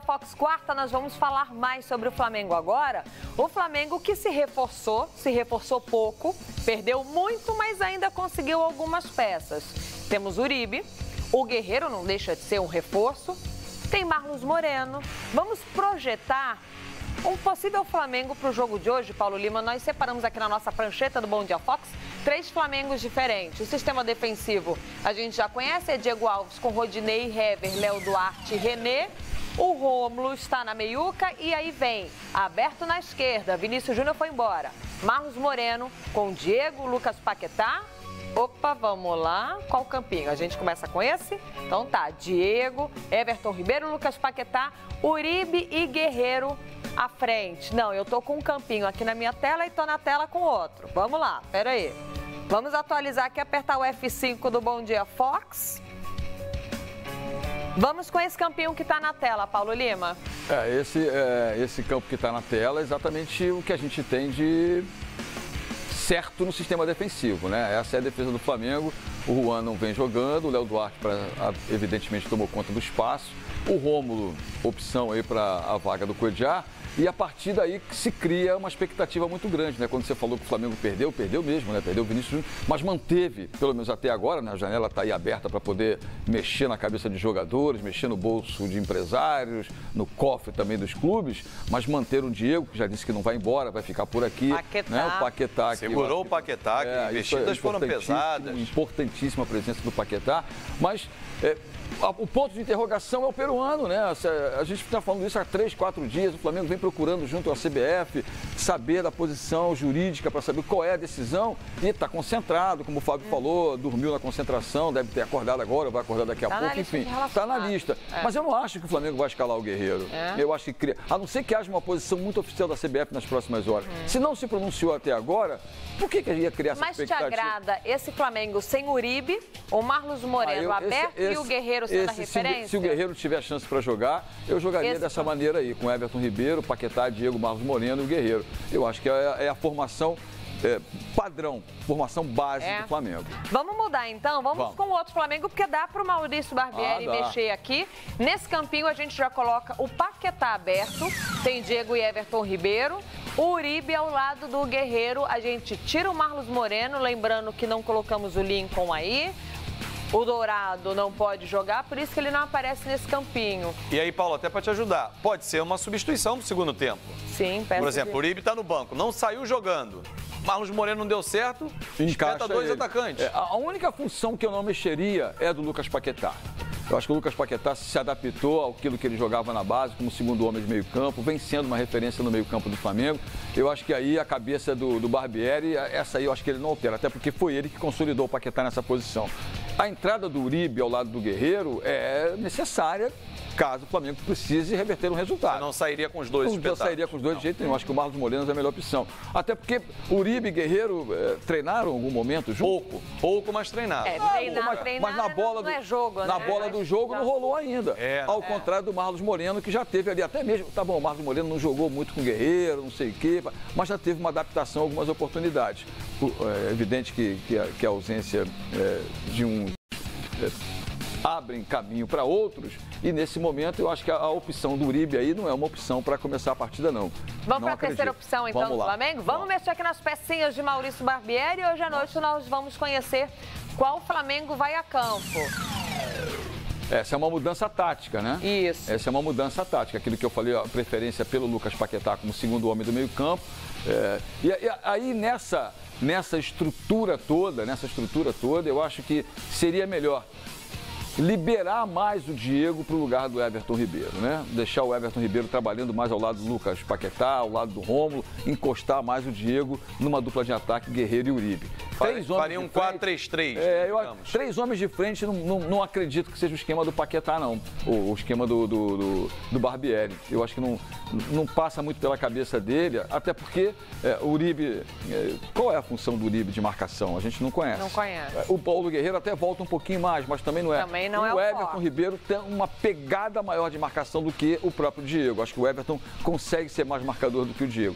Fox Quarta, nós vamos falar mais sobre o Flamengo agora. O Flamengo que se reforçou pouco, perdeu muito, mas ainda conseguiu algumas peças. Temos Uribe, o Guerreiro não deixa de ser um reforço, tem Marlos Moreno. Vamos projetar um possível Flamengo para o jogo de hoje, Paulo Lima. Nós separamos aqui na nossa prancheta do Bom Dia Fox 3 Flamengos diferentes. O sistema defensivo a gente já conhece, é Diego Alves com Rodinei, Hever, Léo Duarte e René. O Rômulo está na meiuca e aí vem aberto na esquerda. Vinícius Júnior foi embora. Marlos Moreno com Diego, Lucas Paquetá. Opa, vamos lá. Qual campinho? A gente começa com esse? Então tá, Diego, Everton Ribeiro, Lucas Paquetá, Uribe e Guerreiro à frente. Não, eu tô com um campinho aqui na minha tela e tô na tela com outro. Vamos lá, pera aí. Vamos atualizar aqui, apertar o F5 do Bom Dia Fox. Vamos com esse campinho que está na tela, Paulo Lima. Esse campo que está na tela é exatamente o que a gente tem de certo no sistema defensivo, né? Essa é a defesa do Flamengo. O Juan não vem jogando, o Léo Duarte evidentemente tomou conta do espaço. O Rômulo, opção aí para a vaga do Cuéllar. E a partir daí que se cria uma expectativa muito grande, né? Quando você falou que o Flamengo perdeu mesmo, né? Perdeu o Vinícius Júnior, mas manteve, pelo menos até agora, né? A janela está aí aberta para poder mexer na cabeça de jogadores, mexer no bolso de empresários, no cofre também dos clubes, mas manter o Diego, que já disse que não vai embora, vai ficar por aqui. Paquetá. Né? O Paquetá. Segurou o Paquetá, que investidas foram pesadas. Importantíssima a presença do Paquetá, mas... o ponto de interrogação é o peruano, né? A gente está falando isso há 3, 4 dias. O Flamengo vem procurando junto à CBF saber da posição jurídica para saber qual é a decisão e está concentrado, como o Fábio falou, dormiu na concentração, deve ter acordado agora, vai acordar daqui a pouco, enfim, está na lista. Mas eu não acho que o Flamengo vai escalar o Guerreiro. Eu acho que a não ser que haja uma posição muito oficial da CBF nas próximas horas. Se não se pronunciou até agora, por que ia criar essa expectativa? Mas te agrada esse Flamengo sem Uribe, o Marlos Moreno aberto e o Guerreiro sendo a referência? Se o Guerreiro tiver chance para jogar, eu jogaria dessa maneira aí, com Everton Ribeiro, Paquetá, Diego, Marlos Moreno e o Guerreiro. Eu acho que é a formação padrão, formação base do Flamengo. Vamos mudar então, vamos com o outro Flamengo, porque dá para o Maurício Barbieri mexer aqui. Nesse campinho a gente já coloca o Paquetá aberto, tem Diego e Everton Ribeiro. O Uribe ao lado do Guerreiro, a gente tira o Marlos Moreno, lembrando que não colocamos o Lincoln aí. O Dourado não pode jogar, por isso que ele não aparece nesse campinho. E aí, Paulo, até para te ajudar, pode ser uma substituição no segundo tempo. Sim, por exemplo, o Uribe está no banco, não saiu jogando. Marlos Moreno não deu certo, espeta 2 atacantes. A única função que eu não mexeria é a do Lucas Paquetá. Eu acho que o Lucas Paquetá se adaptou àquilo que ele jogava na base, como segundo homem de meio campo, vem sendo uma referência no meio campo do Flamengo. Eu acho que aí a cabeça do Barbieri, essa aí eu acho que ele não altera, até porque foi ele que consolidou o Paquetá nessa posição. A entrada do Uribe ao lado do Guerreiro é necessária, caso o Flamengo precise reverter um resultado. Você não sairia com os dois espetados? Não sairia com os dois de jeito nenhum. Acho que o Marlos Moreno é a melhor opção. Até porque Uribe e Guerreiro treinaram em algum momento junto? Pouco, mas treinaram. Mas na bola não é jogo, na bola do jogo não rolou ainda. Ao contrário do Marlos Moreno, que já teve ali até mesmo... Tá bom, o Marlos Moreno não jogou muito com o Guerreiro, não sei o quê, mas já teve uma adaptação, algumas oportunidades. É evidente que a ausência de um... abrem caminho para outros e nesse momento eu acho que a opção do Uribe aí não é uma opção para começar a partida não. Vamos para a terceira opção então do Flamengo? Vamos mexer aqui nas pecinhas de Maurício Barbieri e hoje à noite nós vamos conhecer qual Flamengo vai a campo. Essa é uma mudança tática, né? Isso. Essa é uma mudança tática, aquilo que eu falei, a preferência pelo Lucas Paquetá como segundo homem do meio campo. E aí nessa estrutura toda, eu acho que seria melhor liberar mais o Diego para o lugar do Everton Ribeiro, né? Deixar o Everton Ribeiro trabalhando mais ao lado do Lucas Paquetá, ao lado do Rômulo, encostar mais o Diego numa dupla de ataque, Guerreiro e Uribe. Faria um 4-3-3. 3 homens de frente, não acredito que seja o esquema do Paquetá, não. O esquema do Barbieri. Eu acho que não passa muito pela cabeça dele, até porque o Uribe... qual é a função do Uribe de marcação? A gente não conhece. Não conhece. O Paulo Guerreiro até volta um pouquinho mais, mas também não é. Também também não é o Everton forte. Ribeiro tem uma pegada maior de marcação do que o próprio Diego. Acho que o Everton consegue ser mais marcador do que o Diego.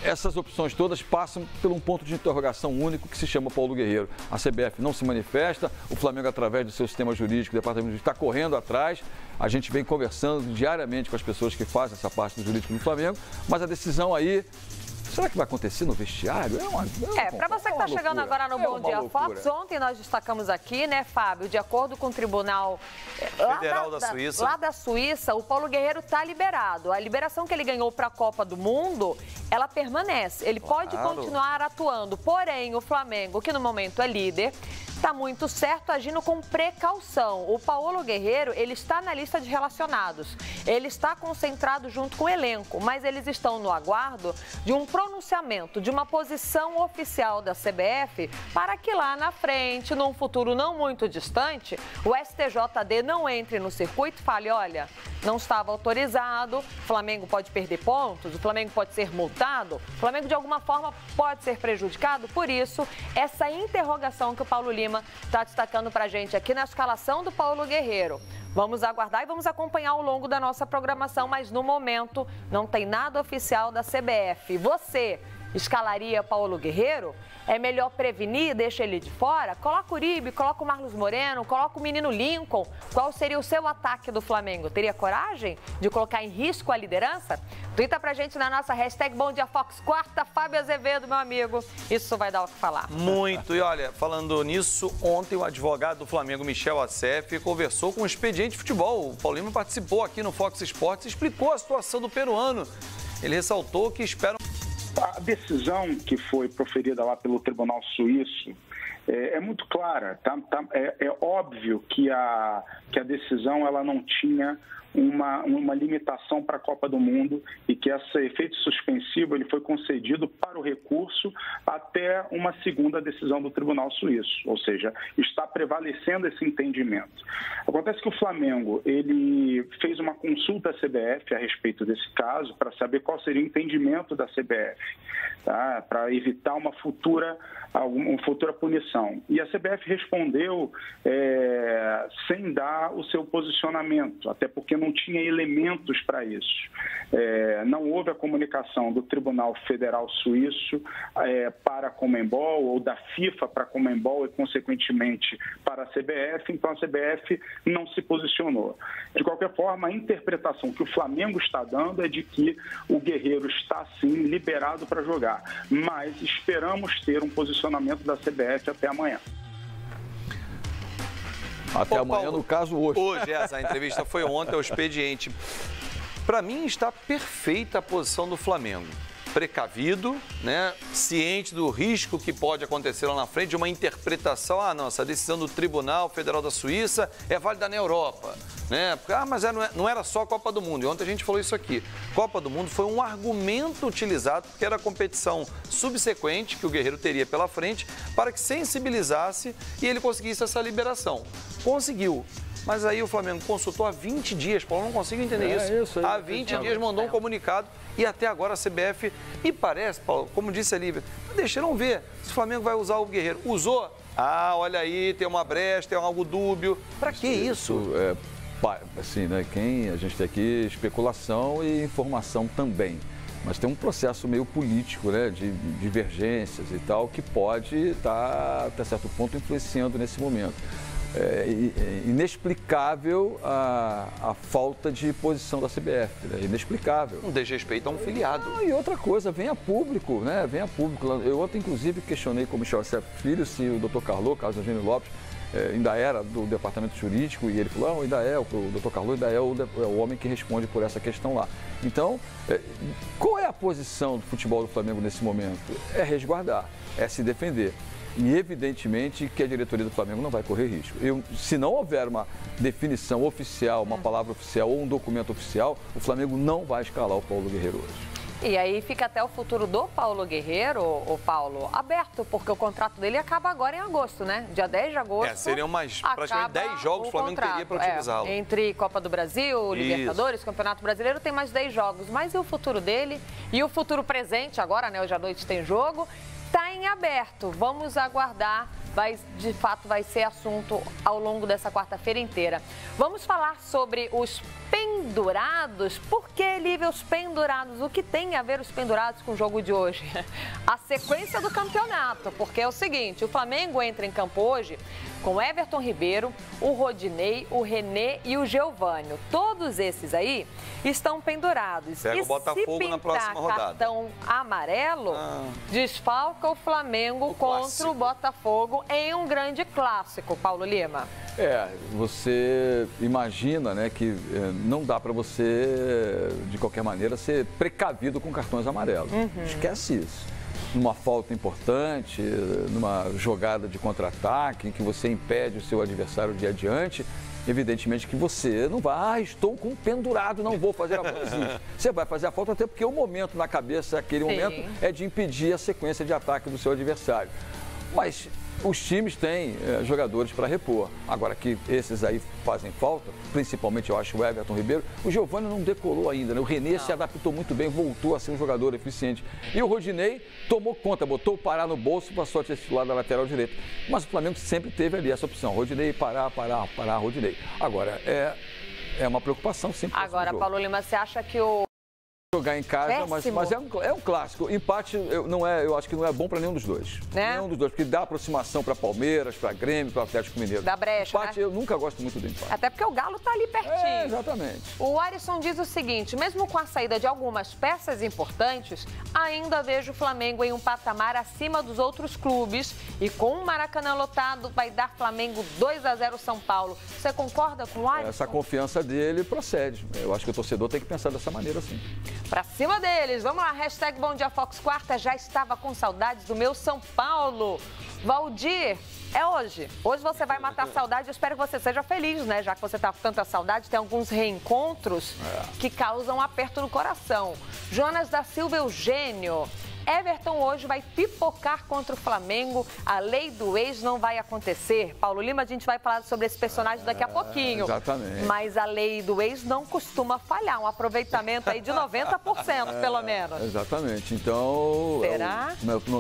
Essas opções todas passam por um ponto de interrogação único que se chama Paulo Guerreiro. A CBF não se manifesta, o Flamengo, através do seu sistema jurídico, o departamento jurídico, está correndo atrás. A gente vem conversando diariamente com as pessoas que fazem essa parte do jurídico do Flamengo, mas a decisão aí... Será que vai acontecer no vestiário? Para você que está chegando agora no Bom Dia Fox, ontem nós destacamos aqui, né, Fábio, de acordo com o Tribunal Federal da Suíça. Lá da Suíça, o Paulo Guerreiro está liberado. A liberação que ele ganhou para a Copa do Mundo, ela permanece. Ele pode continuar atuando. Porém, o Flamengo, que no momento é líder, está muito certo, agindo com precaução. O Paulo Guerreiro, ele está na lista de relacionados. Ele está concentrado junto com o elenco, mas eles estão no aguardo de um pronunciamento, de uma posição oficial da CBF, para que lá na frente, num futuro não muito distante, o STJD não entre no circuito e fale, olha, não estava autorizado, o Flamengo pode perder pontos, o Flamengo pode ser multado, o Flamengo de alguma forma pode ser prejudicado. Por isso, essa interrogação que o Paulo Lima está destacando para a gente aqui na escalação do Paulo Guerreiro. Vamos aguardar e vamos acompanhar ao longo da nossa programação, mas no momento não tem nada oficial da CBF. Você escalaria Paulo Guerreiro? É melhor prevenir, deixa ele de fora? Coloca o Uribe, coloca o Marlos Moreno, coloca o menino Lincoln. Qual seria o seu ataque do Flamengo? Teria coragem de colocar em risco a liderança? Tuita pra gente na nossa hashtag Bom Dia Fox quarta, Fábio Azevedo, meu amigo. Isso vai dar o que falar. Muito. E olha, falando nisso, ontem o advogado do Flamengo, Michel Assef, conversou com o Expediente Futebol. O Paulinho participou aqui no Fox Sports e explicou a situação do peruano. Ele ressaltou que espera... A decisão que foi proferida lá pelo Tribunal Suíço é muito clara. É óbvio que a decisão ela não tinha uma limitação para a Copa do Mundo e que esse efeito suspensivo ele foi concedido para o recurso até uma segunda decisão do Tribunal Suíço, ou seja, está prevalecendo esse entendimento. Acontece que o Flamengo ele fez uma consulta à CBF a respeito desse caso para saber qual seria o entendimento da CBF, tá? Para evitar uma futura punição. E a CBF respondeu sem dar o seu posicionamento, até porque não tinha elementos para isso. Não houve a comunicação do Tribunal Federal Suíço para a Conmebol ou da FIFA para a Conmebol e, consequentemente, para a CBF, então a CBF não se posicionou. De qualquer forma, a interpretação que o Flamengo está dando é de que o Guerreiro está, sim, liberado para jogar, mas esperamos ter um posicionamento da CBF até amanhã. Até amanhã, Paulo, no caso, hoje. Hoje, essa entrevista foi ontem ao Expediente. Para mim, está perfeita a posição do Flamengo. Precavido, né? Ciente do risco que pode acontecer lá na frente, de uma interpretação, não, essa decisão do Tribunal Federal da Suíça é válida na Europa, né? Mas não era só a Copa do Mundo, e ontem a gente falou isso aqui. Copa do Mundo foi um argumento utilizado, porque era a competição subsequente que o Guerreiro teria pela frente, para que sensibilizasse e ele conseguisse essa liberação. Conseguiu. Mas aí o Flamengo consultou há 20 dias, Paulo, não consigo entender isso. Há 20 dias mandou um comunicado e até agora a CBF, e parece, Paulo, como disse a Lívia, deixaram ver se o Flamengo vai usar o Guerreiro. Usou? Olha aí, tem uma brecha, tem algo dúbio. Para que isso? Assim, né, a gente tem aqui especulação e informação também. Mas tem um processo meio político, né, de divergências e tal, que pode estar, até certo ponto, influenciando nesse momento. É inexplicável a falta de posição da CBF, né? Inexplicável. Um desrespeito a um filiado. E outra coisa, vem a público, né? Vem a público. Eu ontem, inclusive, questionei com o Michel Assef Filho se o Dr. Carlos Eugênio Lopes, ainda era do departamento jurídico, e ele falou, ainda é, o Dr. Carlos ainda é o homem que responde por essa questão lá. Então, qual é a posição do futebol do Flamengo nesse momento? É resguardar, é se defender. E, evidentemente, que a diretoria do Flamengo não vai correr risco. Se não houver uma definição oficial, uma palavra oficial ou um documento oficial, o Flamengo não vai escalar o Paulo Guerreiro hoje. E aí fica até o futuro do Paulo Guerreiro, o Paulo, aberto, porque o contrato dele acaba agora em agosto, né? Dia 10 de agosto. Seriam praticamente 10 jogos o Flamengo teria para utilizá-lo. Entre Copa do Brasil, Libertadores, Campeonato Brasileiro, tem mais 10 jogos. Mas e o futuro dele? E o futuro presente agora, né? Hoje à noite tem jogo. Está em aberto. Vamos aguardar de fato vai ser assunto ao longo dessa quarta-feira inteira. Vamos falar sobre os pendurados. Por que, Lívia, os pendurados? O que tem a ver os pendurados com o jogo de hoje? A sequência do campeonato, porque é o seguinte, o Flamengo entra em campo hoje com Everton Ribeiro, o Rodinei, o René e o Geovânio. Todos esses aí estão pendurados. Pega o Botafogo na próxima rodada. Cartão amarelo, desfalca o Flamengo contra o Botafogo em um grande clássico, Paulo Lima. Você imagina, né, que não dá para você, de qualquer maneira, ser precavido com cartões amarelos. Esquece isso. Numa falta importante, numa jogada de contra-ataque, em que você impede o seu adversário de ir adiante, evidentemente que você não vai, estou com um pendurado, não vou fazer a falta. Você vai fazer a falta até porque o momento na cabeça, aquele momento, é de impedir a sequência de ataque do seu adversário. Mas os times têm jogadores para repor. Agora que esses aí fazem falta, principalmente eu acho o Everton Ribeiro, o Geovânio não decolou ainda, né? O René se adaptou muito bem, voltou a ser um jogador eficiente. E o Rodinei tomou conta, botou o Pará no bolso e passou a ser titular da lateral direita. Mas o Flamengo sempre teve ali essa opção, Rodinei, Pará, Rodinei. Agora, é uma preocupação sempre. Agora, Paulo Lima, você acha que o jogar em casa, mas é um clássico. Empate eu acho que não é bom para nenhum dos dois. Né? Nenhum dos dois, porque dá aproximação para Palmeiras, para Grêmio, para Atlético Mineiro. Da brecha, empate, né? Eu nunca gosto muito do empate. Até porque o Galo tá ali pertinho. Exatamente. O Alisson diz o seguinte, mesmo com a saída de algumas peças importantes, ainda vejo o Flamengo em um patamar acima dos outros clubes e com o Maracanã lotado vai dar Flamengo 2-0 São Paulo. Você concorda com o Alisson? Essa confiança dele procede. Eu acho que o torcedor tem que pensar dessa maneira, sim. Pra cima deles. Vamos lá, hashtag Bom Dia Fox Quarta. Já estava com saudades do meu São Paulo. Valdir, é hoje. Hoje você vai matar a saudade. Eu espero que você seja feliz, né? Já que você tá com tanta saudade, tem alguns reencontros que causam aperto no coração. Jonas da Silva Eugênio. Everton hoje vai pipocar contra o Flamengo. A lei do ex não vai acontecer. Paulo Lima, a gente vai falar sobre esse personagem daqui a pouquinho. Exatamente. Mas a lei do ex não costuma falhar. Um aproveitamento aí de 90%, pelo menos. Exatamente. Então... Será?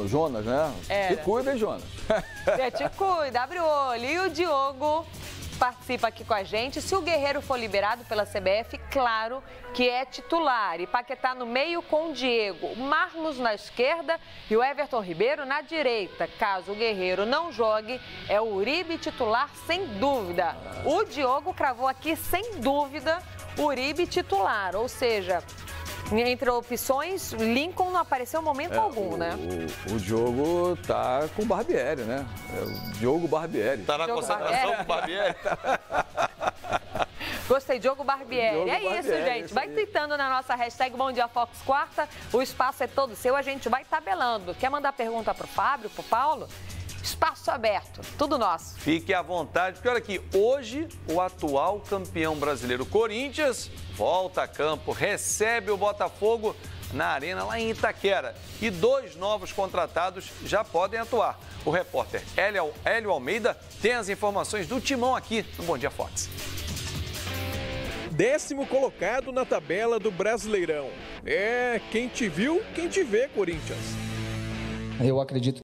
Jonas, né? Te cuida, hein, Jonas? Te cuida, abre o olho. E o Diogo participa aqui com a gente. Se o Guerreiro for liberado pela CBF, claro que é titular. E Paquetá no meio com o Diego. O Marlos na esquerda e o Everton Ribeiro na direita. Caso o Guerreiro não jogue, é o Uribe titular sem dúvida. O Diogo cravou aqui sem dúvida o Uribe titular. Ou seja, entre opções, Lincoln não apareceu em momento algum, né? O Diogo tá com o Barbieri, né? O Diogo Barbieri. Tá na concentração com o Barbieri? Gostei, Diogo Barbieri. Diogo Barbieri, isso, gente. Vai tweetando na nossa hashtag Bom Dia Fox Quarta. O espaço é todo seu, a gente vai tabelando. Quer mandar pergunta pro Fábio, pro Paulo? Espaço aberto, tudo nosso. Fique à vontade, porque olha aqui, hoje o atual campeão brasileiro Corinthians volta a campo, recebe o Botafogo na arena lá em Itaquera. E 2 novos contratados já podem atuar. O repórter Hélio Almeida tem as informações do timão aqui no Bom Dia Fox. 10º colocado na tabela do Brasileirão. Quem te viu, quem te vê, Corinthians. Eu acredito